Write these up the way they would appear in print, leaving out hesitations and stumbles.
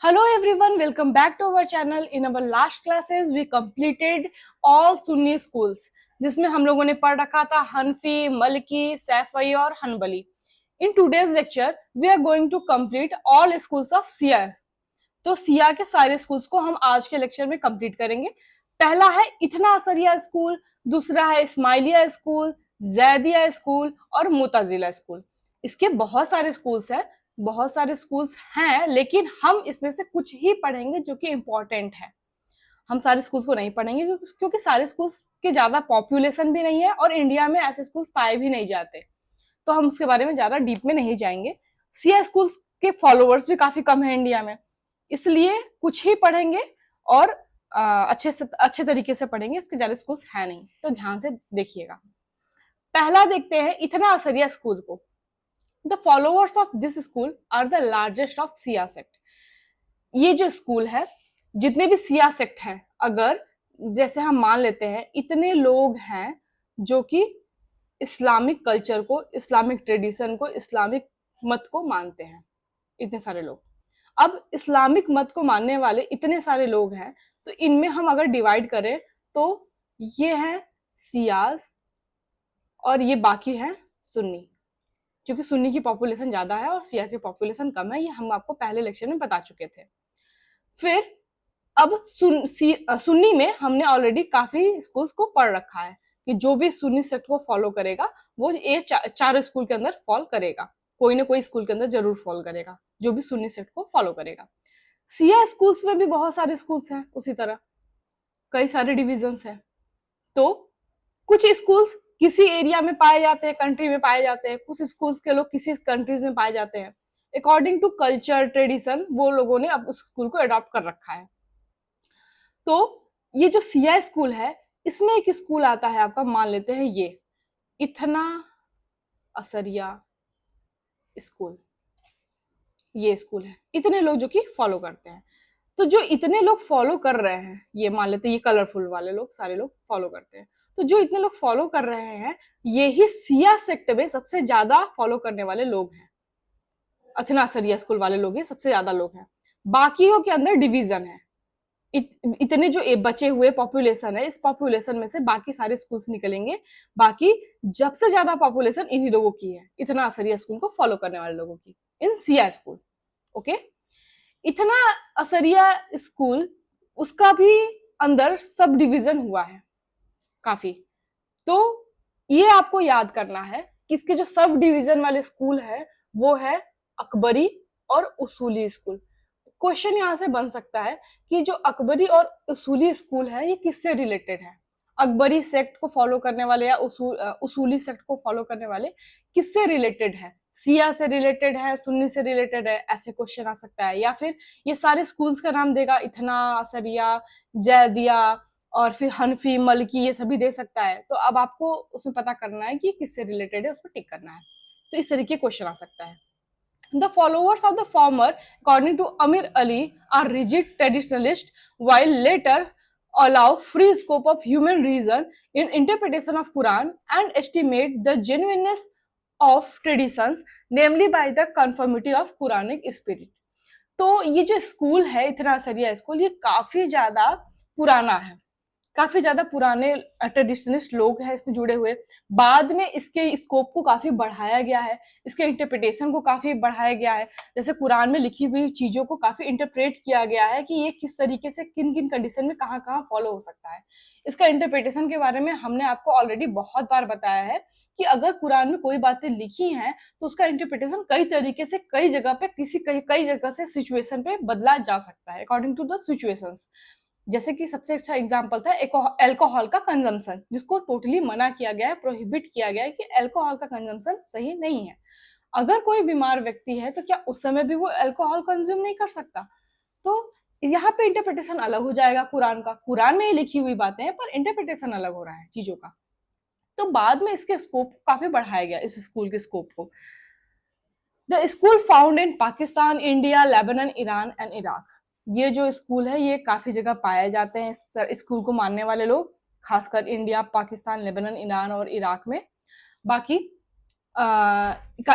Hello everyone, welcome back to our channel. In our last classes, we completed all Sunni schools, जिसमें हम लोगों ने पढ़ रखा था हनफी, मलकी, सैफई और Hanbali. In today's lecture, we are going to complete all schools of Siya. तो सिया के सारे स्कूल्स को हम आज के लेक्चर में कंप्लीट करेंगे. पहला है इतना असरिया स्कूल, दूसरा है इस्माइलिया स्कूल, जैदिया स्कूल और मुताजिला स्कूल. इसके बहुत सारे स्कूल्स हैं, बहुत सारे स्कूल्स हैं, लेकिन हम इसमें से कुछ ही पढ़ेंगे जो कि इम्पोर्टेंट है. हम सारे स्कूल्स को नहीं पढ़ेंगे क्योंकि सारे स्कूल्स के ज्यादा पॉपुलेशन भी नहीं है और इंडिया में ऐसे स्कूल्स पाए भी नहीं जाते, तो हम उसके बारे में ज्यादा डीप में नहीं जाएंगे. सिया स्कूल्स के फॉलोअर्स भी काफी कम है इंडिया में, इसलिए कुछ ही पढ़ेंगे और अच्छे तरीके से पढ़ेंगे. उसके ज्यादा स्कूल्स है नहीं, तो ध्यान से देखिएगा. पहला देखते हैं इतना असरिया स्कूल को. The followers of this school are the largest of Shia sect. ये जो स्कूल है, जितने भी सिया सेक्ट हैं, अगर जैसे हम मान लेते हैं इतने लोग हैं जो कि इस्लामिक कल्चर को, इस्लामिक ट्रेडिशन को, इस्लामिक मत को मानते हैं, इतने सारे लोग. अब इस्लामिक मत को मानने वाले इतने सारे लोग हैं, तो इनमें हम अगर डिवाइड करें तो ये है सियाज और ये बाकी है सुन्नी, क्योंकि सुन्नी की पॉपुलेशन ज्यादा है और सिया की पॉपुलेशन कम है. ये हम आपको पहले लेक्चर में बता चुके थे. फिर अब सुन्नी में हमने ऑलरेडी काफी स्कूल्स को पढ़ रखा है कि जो भी सुन्नी सेक्ट को फॉलो करेगा वो ये चार स्कूल के अंदर फॉल करेगा, कोई ना कोई स्कूल के अंदर जरूर फॉल करेगा जो भी सुन्नी सेक्ट को फॉलो करेगा. सिया स्कूल्स में भी बहुत सारे स्कूल्स हैं, उसी तरह कई सारे डिविजन्स हैं. तो कुछ स्कूल्स किसी एरिया में पाए जाते हैं, कंट्री में पाए जाते हैं, कुछ स्कूल्स के लोग किसी कंट्रीज में पाए जाते हैं. अकॉर्डिंग टू कल्चर ट्रेडिशन वो लोगों ने अब उस स्कूल को अडॉप्ट कर रखा है. तो ये जो सिया स्कूल है, इसमें एक स्कूल आता है आपका, मान लेते हैं ये इतना असरिया स्कूल. ये स्कूल है, इतने लोग जो कि फॉलो करते हैं. तो जो इतने लोग फॉलो कर रहे हैं, ये मान लेते हैं ये कलरफुल वाले लोग सारे लोग फॉलो करते हैं. तो जो इतने लोग फॉलो कर रहे हैं, यही सिया सेक्ट में सबसे ज्यादा फॉलो करने वाले लोग हैं. अथना असरिया स्कूल वाले लोग ही सबसे ज्यादा लोग हैं. बाकियों के अंदर डिवीजन है. इतने जो बचे हुए पॉपुलेशन है, इस पॉपुलेशन में से बाकी सारे स्कूल्स निकलेंगे. बाकी जब से ज्यादा पॉपुलेशन इन्हीं लोगों की है, इतना असरिया स्कूल को फॉलो करने वाले लोगों की, इन सिया स्कूल. ओके, इतना असरिया स्कूल, उसका भी अंदर सब डिवीजन हुआ है काफी. तो ये आपको याद करना है कि इसके जो सब डिवीजन वाले स्कूल है वो है अकबरी और उसूली स्कूल. क्वेश्चन यहाँ से बन सकता है कि जो अकबरी और उसूली स्कूल है ये किससे रिलेटेड है. अकबरी सेक्ट को फॉलो करने वाले या उसूली सेक्ट को फॉलो करने वाले किससे रिलेटेड है, सिया से रिलेटेड है, सुन्नी से रिलेटेड है, ऐसे क्वेश्चन आ सकता है. या फिर ये सारे स्कूल्स का नाम देगा, इतना असरिया, जैदिया और फिर हनफी, मलकी, ये सभी दे सकता है. तो अब आपको उसमें पता करना है कि किससे रिलेटेड है, उस पर टिक करना है. तो इस तरीके क्वेश्चन आ सकता है. The followers of the former, according to Amir Ali, are rigid traditionalists, while later allow free scope of human reason in interpretation of Quran and estimate the genuineness of traditions, namely by the conformity of Quranic spirit. तो ये जो school है इतना Ashariya school, ये काफी ज्यादा पुराना है, काफी ज्यादा पुराने ट्रेडिशनिस्ट लोग हैं इसमें जुड़े हुए. बाद में इसके स्कोप को काफी बढ़ाया गया है, इसके इंटरप्रिटेशन को काफी बढ़ाया गया है. जैसे कुरान में लिखी हुई चीजों को काफी इंटरप्रेट किया गया है कि ये किस तरीके से किन किन कंडीशन में कहाँ कहाँ फॉलो हो सकता है. इसका इंटरप्रिटेशन के बारे में हमने आपको ऑलरेडी बहुत बार बताया है कि अगर कुरान में कोई बातें लिखी हैं तो उसका इंटरप्रिटेशन कई तरीके से, कई जगह पे, कई जगह से सिचुएशन पे बदला जा सकता है अकॉर्डिंग टू द सिचुएशंस. जैसे कि सबसे अच्छा एग्जांपल था अल्कोहल का कंजम्पशन, जिसको टोटली मना किया गया है, प्रोहिबिट किया गया है कि अल्कोहल का कंजम्पशन सही नहीं है. अगर कोई बीमार व्यक्ति है तो क्या उस समय भी वो अल्कोहल कंज्यूम नहीं कर सकता. तो यहाँ पे इंटरप्रिटेशन अलग हो जाएगा कुरान का. कुरान में ही लिखी हुई बातें हैं पर इंटरप्रिटेशन अलग हो रहा है चीजों का. तो बाद में इसके स्कोप काफी बढ़ाया गया, इस स्कूल के स्कोप को. The school found in Pakistan, India, Lebanon, Iran and Iraq. ये जो स्कूल है ये काफी जगह पाए जाते हैं इस स्कूल को मानने वाले लोग, खासकर इंडिया, पाकिस्तान, लेबनान, ईरान और इराक में. बाकी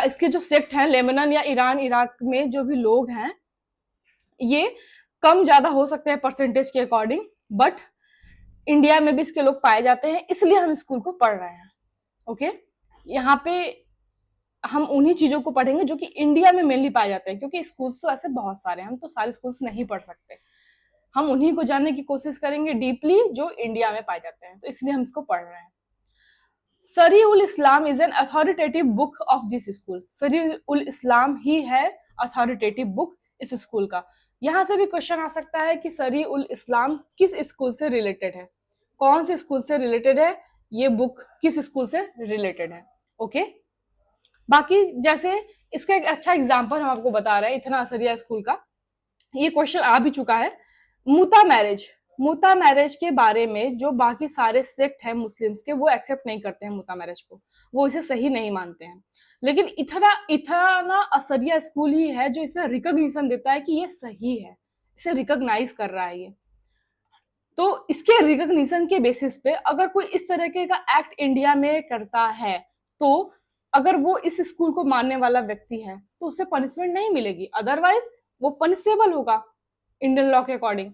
इसके जो सेक्ट हैं लेबनान या ईरान, इराक में जो भी लोग हैं ये कम ज्यादा हो सकते हैं परसेंटेज के अकॉर्डिंग, बट इंडिया में भी इसके लोग पाए जाते हैं, इसलिए हम स्कूल को पढ़ रहे हैं। ओके, यहाँ पे हम उन्हीं चीजों को पढ़ेंगे जो कि इंडिया में मेनली पाए जाते हैं, क्योंकि स्कूल्स तो ऐसे बहुत सारे हैं, हम तो सारे स्कूल्स नहीं पढ़ सकते। हम उन्हीं को जानने की कोशिश करेंगे डीपली जो इंडिया में पाए जाते हैं, तो इसलिए हम इसको पढ़ रहे हैं। सरी उल इस्लाम is an authoritative book of this school. सरी उल इस्लाम ही है अथॉरिटेटिव बुक इस स्कूल का। यहाँ से भी क्वेश्चन आ सकता है कि सरी उल इस्लाम किस स्कूल से रिलेटेड है, कौन से स्कूल से रिलेटेड है, ये बुक किस स्कूल से रिलेटेड है। ओके, बाकी जैसे इसका एक अच्छा एग्जाम्पल हम आपको बता रहे हैं इतना असरिया स्कूल का, ये क्वेश्चन आ भी चुका है। मुता मैरिज, मुता मैरिज के बारे में जो बाकी सारे सेक्ट है मुस्लिम्स के, वो एक्सेप्ट नहीं करते हैं मुता मैरिज को, वो इसे सही नहीं मानते हैं। लेकिन इतना इतना असरिया स्कूल ही है जो इसे रिकॉग्निशन देता है कि ये सही है, इसे रिकॉग्नाइज कर रहा है ये। तो इसके रिकॉग्निशन के बेसिस पे अगर कोई इस तरह का एक्ट इंडिया में करता है, तो अगर वो इस स्कूल को मानने वाला व्यक्ति है तो उसे पनिशमेंट नहीं मिलेगी, अदरवाइज वो पनिशेबल होगा इंडियन लॉ के अकॉर्डिंग।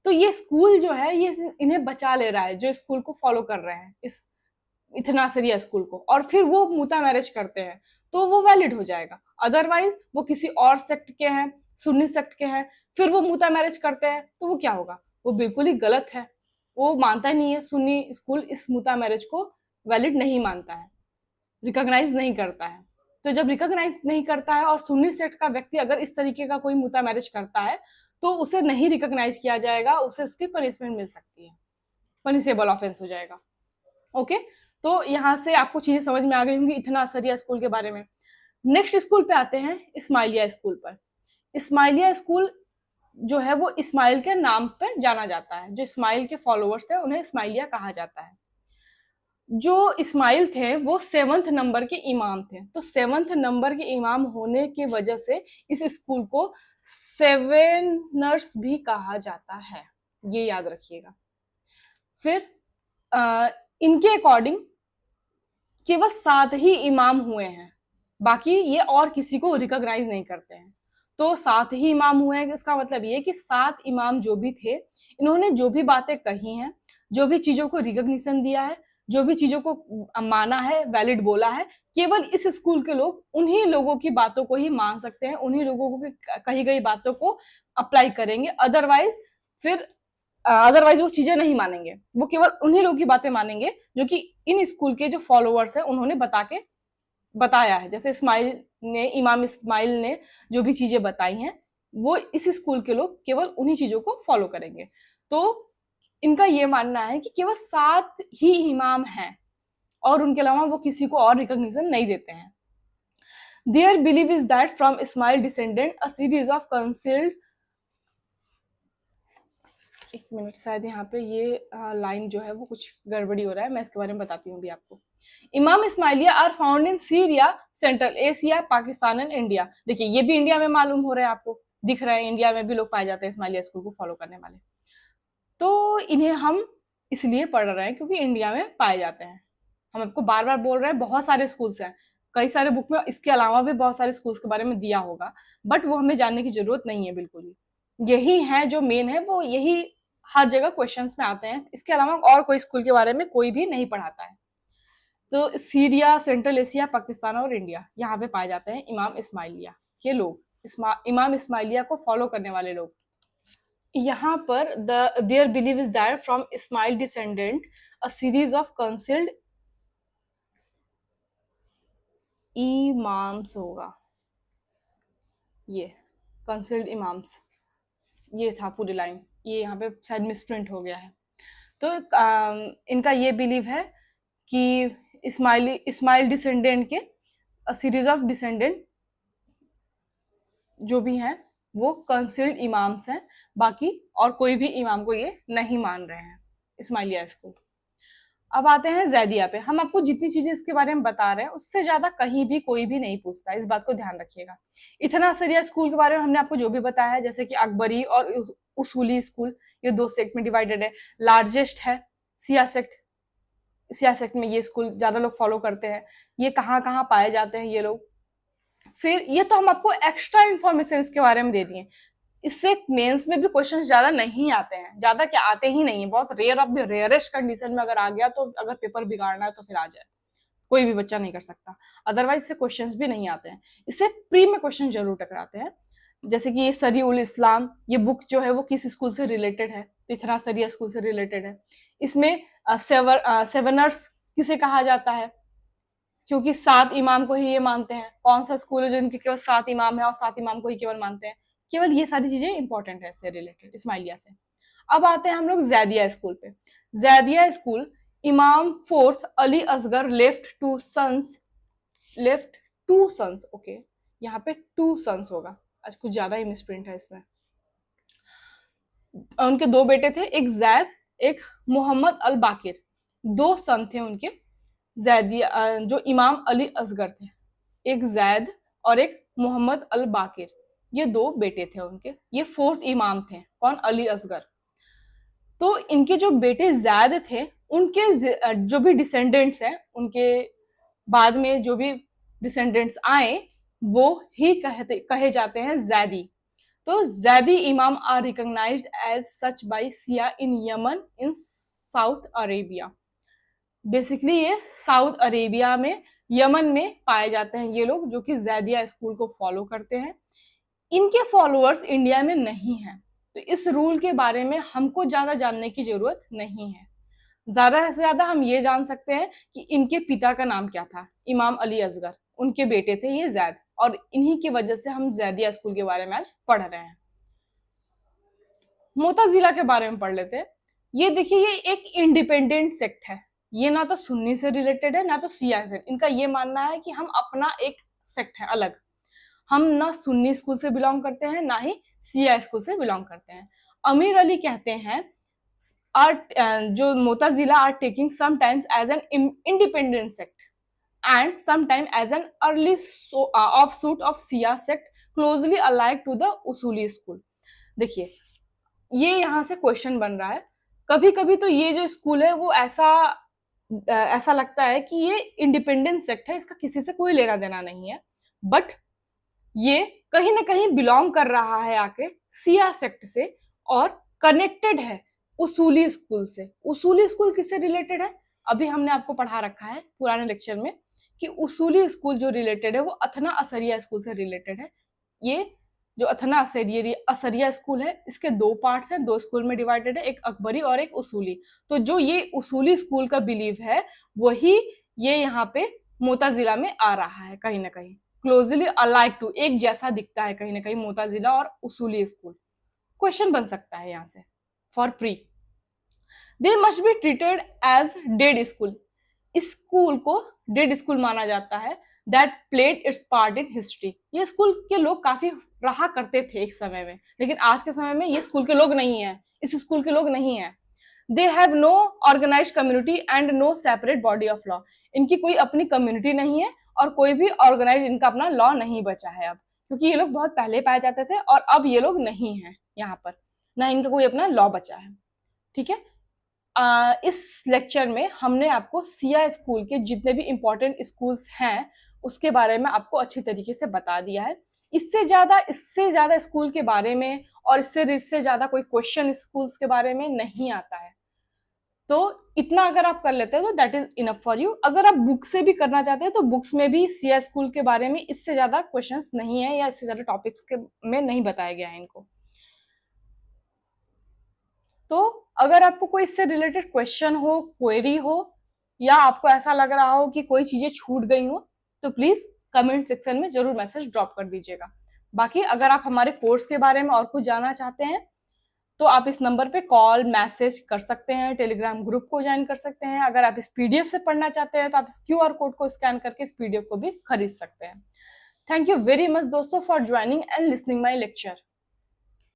तो ये स्कूल जो है ये इन्हें बचा ले रहा है, जो स्कूल को फॉलो कर रहे हैं इस इतना सरिया स्कूल को, और फिर वो मुता मैरिज करते हैं तो वो वैलिड हो जाएगा। अदरवाइज वो किसी और सेक्ट के हैं, सुन्नी सेक्ट के हैं, फिर वो मुता मैरिज करते हैं तो वो क्या होगा, वो बिल्कुल ही गलत है। वो मानता ही नहीं है, सुन्नी स्कूल इस मुता मैरिज को वैलिड नहीं मानता है, रिकॉग्नाइज नहीं करता है। तो जब रिकॉग्नाइज नहीं करता है और सुन्नी सेक्ट का व्यक्ति अगर इस तरीके का कोई मुता मैरिज करता है तो उसे नहीं रिकॉग्नाइज किया जाएगा, उसे उसकी पनिशमेंट मिल सकती है, पनिशेबल ऑफेंस हो जाएगा। ओके, तो यहाँ से आपको चीजें समझ में आ गई होंगी इतना असरिया स्कूल के बारे में। नेक्स्ट स्कूल पे आते हैं इस्माइलिया स्कूल पर। इस्माइलिया स्कूल जो है वो इस्माइल के नाम पर जाना जाता है, जो इस्माइल के फॉलोअर्स थे उन्हें इस्माइलिया कहा जाता है। जो इस्माइल थे वो 7th नंबर के इमाम थे, तो 7th नंबर के इमाम होने की वजह से इस स्कूल को सेवेनर्स भी कहा जाता है, ये याद रखिएगा। फिर इनके अकॉर्डिंग केवल 7 ही इमाम हुए हैं, बाकी ये और किसी को रिकॉग्नाइज नहीं करते हैं। तो 7 ही इमाम हुए हैं, इसका मतलब ये कि 7 इमाम जो भी थे, इन्होंने जो भी बातें कही हैं, जो भी चीजों को रिकॉग्निशन दिया है, जो भी चीजों को माना है, वैलिड बोला है, केवल इस स्कूल के लोग उन्हीं लोगों की बातों को ही मान सकते हैं, उन्हीं लोगों को कही गई बातों को अप्लाई करेंगे। अदरवाइज वो चीजें नहीं मानेंगे, वो केवल उन्हीं लोगों की बातें मानेंगे जो कि इन स्कूल के जो फॉलोअर्स हैं उन्होंने बताया है। जैसे इमाम इस्माइल ने जो भी चीजें बताई हैं वो इस स्कूल के लोग केवल उन्हीं चीजों को फॉलो करेंगे। तो इनका ये मानना है कि केवल 7 ही इमाम हैं और उनके अलावा वो किसी को और रिकॉग्निशन नहीं देते हैं। Their believe is that from Ismail descendant a series of concealed, एक मिनट, शायद यहाँ पे ये लाइन जो है वो कुछ गड़बड़ी हो रहा है, मैं इसके बारे में बताती हूँ भी आपको। Imam Ismailia are found in Syria, Central Asia, Pakistan and India. देखिए ये भी इंडिया में मालूम हो रहा है, आपको दिख रहा है इंडिया में भी लोग पाए जाते हैं इस्माइलिया स्कूल को फॉलो करने वाले। तो इन्हें हम इसलिए पढ़ रहे हैं क्योंकि इंडिया में पाए जाते हैं। हम आपको बार बार बोल रहे हैं बहुत सारे स्कूल्स हैं, कई सारे बुक में इसके अलावा भी बहुत सारे स्कूल्स के बारे में दिया होगा, बट वो हमें जानने की जरूरत नहीं है बिल्कुल ही। यही है जो मेन है, वो यही हर जगह क्वेश्चंस में आते हैं, इसके अलावा और कोई स्कूल के बारे में कोई भी नहीं पढ़ाता है। तो सीरिया, सेंट्रल एशिया, पाकिस्तान और इंडिया, यहाँ पे पाए जाते हैं इमाम इस्माइलिया के लोग, इमाम इस्माइलिया को फॉलो करने वाले लोग। यहाँ पर their believe is that from Ismail descendant a series of concealed imams होगा, ये कंसिल्ड इमाम्स, ये था पूरी लाइन, ये यहाँ पे शायद मिसप्रिंट हो गया है। तो इनका ये बिलीव है कि इस्माइल डिसेंडेंट के सीरीज ऑफ डिसेंडेंट जो भी हैं वो कंसिल्ड इमाम्स हैं, बाकी और कोई भी इमाम को ये नहीं मान रहे हैं इस्माइलिया स्कूल। अब आते हैं जैदिया पे। हम आपको जितनी चीजें इसके बारे में बता रहे हैं उससे ज्यादा कहीं भी कोई भी नहीं पूछता, इस बात को ध्यान रखिएगा। इतना सरिया स्कूल के बारे में हमने आपको जो भी बताया है, जैसे कि अकबरी और उसूली स्कूल, ये 2 सेक्ट में डिवाइडेड है। लार्जेस्ट है सिया सेक्ट, सिया सेक्ट में ये स्कूल ज्यादा लोग फॉलो करते हैं। ये कहाँ कहाँ पाए जाते हैं ये लोग। फिर ये तो हम आपको एक्स्ट्रा इंफॉर्मेशन इसके बारे में दे दिए, इससे मेंस में भी क्वेश्चन ज्यादा नहीं आते हैं, ज्यादा क्या आते ही नहीं है, बहुत rare of the rarest condition में अगर आ गया तो अगर पेपर बिगाड़ना है तो फिर आ जाए, कोई भी बच्चा नहीं कर सकता, अदरवाइज से क्वेश्चंस भी नहीं आते हैं। इससे प्री में क्वेश्चन जरूर टकराते हैं, जैसे कि ये सरी उल इस्लाम, ये बुक जो है वो किस स्कूल से रिलेटेड है, तो इथरा सरिया स्कूल से रिलेटेड है। इसमें सेवनर्स किसे कहा जाता है, क्योंकि 7 इमाम को ही ये मानते हैं। कौन सा स्कूल है जिनके केवल 7 इमाम है और 7 इमाम को ही केवल मानते हैं, केवल ये सारी चीजें इंपॉर्टेंट है इससे रिलेटेड, इस्माइलिया से। अब आते हैं हम लोग जैदिया स्कूल पे। Zaidiya school, Imam fourth Ali Asgar left two sons, okay, यहाँ पे 2 सन्स होगा, आज कुछ ज्यादा ही मिसप्रिंट है इसमें। उनके 2 बेटे थे, एक जैद, एक मोहम्मद अल बाकिर, 2 सन थे उनके जैदिया जो इमाम अली असगर थे, एक जैद और एक मोहम्मद अल बाकिर, ये 2 बेटे थे उनके, ये 4th इमाम थे, कौन, अली असगर। तो इनके जो बेटे जैद थे, उनके जो भी डिसेंडेंट्स हैं, उनके बाद में जो भी डिसेंडेंट्स आए वो ही कहे जाते हैं जैदी। तो Zaidi Imam are recognised as such by Shia in Yemen in South Arabia. Basically ये साउथ अरेबिया में, यमन में पाए जाते हैं ये लोग, जो कि जैदिया स्कूल को फॉलो करते हैं। इनके फॉलोअर्स इंडिया में नहीं हैं, तो इस रूल के बारे में हमको ज्यादा जानने की जरूरत नहीं है। ज्यादा से ज्यादा हम ये जान सकते हैं कि इनके पिता का नाम क्या था, इमाम अली असगर, उनके बेटे थे ये जैद, और इन्हीं की वजह से हम जैदिया स्कूल के बारे में आज पढ़ रहे हैं। मोताजिला के बारे में पढ़ लेते हैं। ये देखिए, ये एक इंडिपेंडेंट सेक्ट है, ये ना तो सुन्नी से रिलेटेड है ना तो शिया से। इनका ये मानना है कि हम अपना एक सेक्ट है अलग, हम ना सुन्नी स्कूल से बिलोंग करते हैं ना ही शिया स्कूल से बिलोंग करते हैं। अमीर अली कहते हैं जो मोताजिला are taking sometimes as an independent sect and sometime as an early offshoot of Shia sect closely allied to the usuli school। देखिए, ये यहाँ से क्वेश्चन बन रहा है, कभी कभी तो ये जो स्कूल है वो ऐसा लगता है कि ये इंडिपेंडेंट सेक्ट है, इसका किसी से कोई लेना देना नहीं है, बट ये कहीं ना कहीं बिलोंग कर रहा है आके सिया सेक्ट से और कनेक्टेड है उसूली स्कूल से। उसूली स्कूल किससे रिलेटेड है, अभी हमने आपको पढ़ा रखा है पुराने लेक्चर में कि उसूली स्कूल जो रिलेटेड है वो अथना असरिया स्कूल से रिलेटेड है। ये जो अथना असरिया स्कूल है, इसके 2 पार्ट्स हैं, 2 स्कूल में डिवाइडेड है, एक अकबरी और एक उसूली। तो जो ये उसूली स्कूल का बिलीव है वही ये यहाँ पे मोताजिला में आ रहा है, कहीं ना कहीं क्लोजली अलाइक टू, एक जैसा दिखता है कहीं ना कहीं मोताजिला और उसूली स्कूल। क्वेश्चन बन सकता है यहाँ से for pre, they must be treated as dead school. School को डेड स्कूल माना जाता है, that played its part in history. ये स्कूल के लोग काफी रहा करते थे एक समय में, लेकिन आज के समय में ये स्कूल के लोग नहीं है, इस स्कूल के लोग नहीं है। They have no organise community and no separate body of law. इनकी कोई अपनी कम्युनिटी नहीं है और कोई भी ऑर्गेनाइज इनका अपना लॉ नहीं बचा है अब, क्योंकि ये लोग बहुत पहले पाए जाते थे और अब ये लोग नहीं है यहाँ पर, ना इनका कोई अपना लॉ बचा है। ठीक है, इस लेक्चर में हमने आपको सिया स्कूल के जितने भी इंपॉर्टेंट स्कूल्स हैं उसके बारे में आपको अच्छी तरीके से बता दिया है। इससे ज्यादा स्कूल के बारे में और इससे ज्यादा कोई क्वेश्चन स्कूल्स के बारे में नहीं आता है। तो इतना अगर आप कर लेते हैं तो that is enough for you. अगर आप बुक से भी करना चाहते हैं तो बुक्स में भी सिया स्कूल के बारे में इससे ज्यादा क्वेश्चंस नहीं है या इससे ज्यादा टॉपिक्स के में नहीं बताया गया है इनको। तो अगर आपको कोई इससे रिलेटेड क्वेश्चन हो, क्वेरी हो, या आपको ऐसा लग रहा हो कि कोई चीजें छूट गई हो, तो प्लीज कमेंट सेक्शन में जरूर मैसेज ड्रॉप कर दीजिएगा। बाकी अगर आप हमारे कोर्स के बारे में और कुछ जानना चाहते हैं तो आप इस नंबर पे कॉल मैसेज कर सकते हैं, टेलीग्राम ग्रुप को ज्वाइन कर सकते हैं। अगर आप इस पीडीएफ से पढ़ना चाहते हैं तो आप इस QR कोड को स्कैन करके इस पीडीएफ को भी खरीद सकते हैं। थैंक यू वेरी मच दोस्तों for joining and listening my lecture.